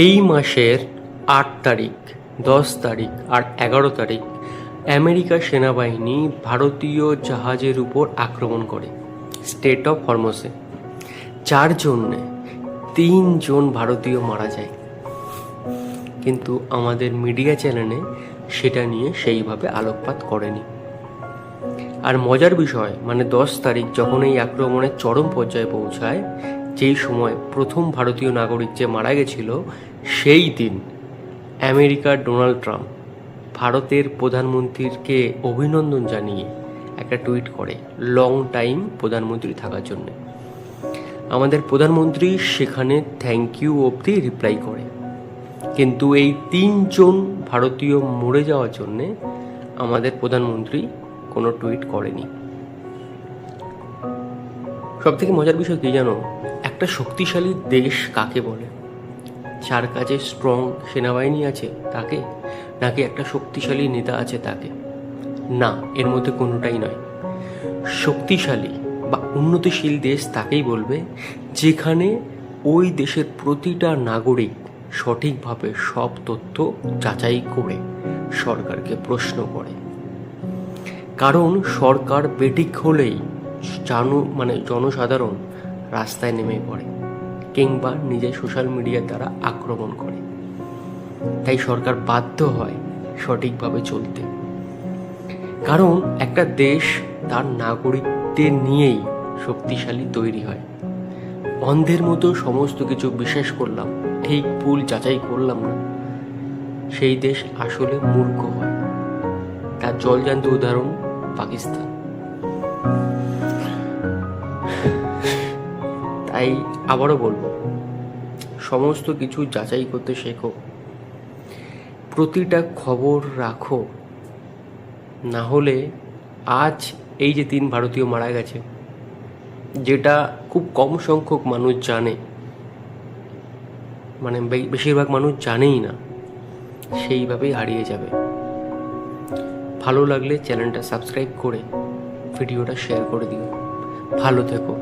এই মাসের 8 তারিখ, 10 তারিখ আর 11 তারিখ আমেরিকার সেনাবাহিনী ভারতীয় জাহাজের উপর আক্রমণ করে স্টেট অফ হরমুজে, যার জন্যে 3 জন ভারতীয় মারা যায়। কিন্তু আমাদের মিডিয়া চ্যানেলে সেটা নিয়ে সেইভাবে আলোকপাত করেনি। আর মজার বিষয়, 10 তারিখ যখন এই আক্রমণের চরম পর্যায়ে পৌঁছায়, যেই সময় প্রথম ভারতীয় নাগরিক যে মারা গেছিল, সেই দিন আমেরিকার ডোনাল্ড ট্রাম্প ভারতের প্রধানমন্ত্রীকে অভিনন্দন জানিয়ে একটা টুইট করে লং টাইম প্রধানমন্ত্রী থাকার জন্যে। আমাদের প্রধানমন্ত্রী সেখানে থ্যাংক ইউ অবধি রিপ্লাই করে। কিন্তু এই 3 জন ভারতীয় মরে যাওয়ার জন্যে আমাদের প্রধানমন্ত্রী কোনো টুইট করেনি। সব থেকে মজার বিষয় কি জানো? একটা শক্তিশালী দেশ কাকে বলে? যার কাছে স্ট্রং সেনাবাহিনী আছে তাকে, নাকি একটা শক্তিশালী নেতা আছে তাকে? না, এর মধ্যে কোনোটাই নয়। শক্তিশালী বা উন্নতিশীল দেশ তাকেই বলবে যেখানে ওই দেশের প্রতিটা নাগরিক সঠিকভাবে সব তথ্য যাচাই করে সরকারকে প্রশ্ন করে। কারণ সরকার বেঠিক হলেই জনসাধারণ রাস্তায় নেমে পড়ে কিংবা নিজের সোশ্যাল মিডিয়ার দ্বারা আক্রমণ করে। তাই সরকার বাধ্য হয় সঠিকভাবে চলতে। কারণ একটা দেশ তার নাগরিকদের নিয়েই শক্তিশালী তৈরি হয়। অন্ধের মতো সমস্ত কিছু বিশ্বাস করলাম, ঠিক ভুল যাচাই করলাম না, সেই দেশ আসলে মূর্খ হয়। তার জলজান্ত উদাহরণ পাকিস্তান। তাই আবারও বলবো, সমস্ত কিছু যাচাই করতে শেখো, প্রতিটা খবর রাখো। না হলে আজ এই যে 3 ভারতীয় মারা গেছে, যেটা খুব কম সংখ্যক মানুষ জানে, বেশিরভাগ মানুষ জানেই না, সেইভাবেই হারিয়ে যাবে। ভালো লাগলে চ্যানেলটা সাবস্ক্রাইব করে ভিডিওটা শেয়ার করে দিও। ভালো থেকো।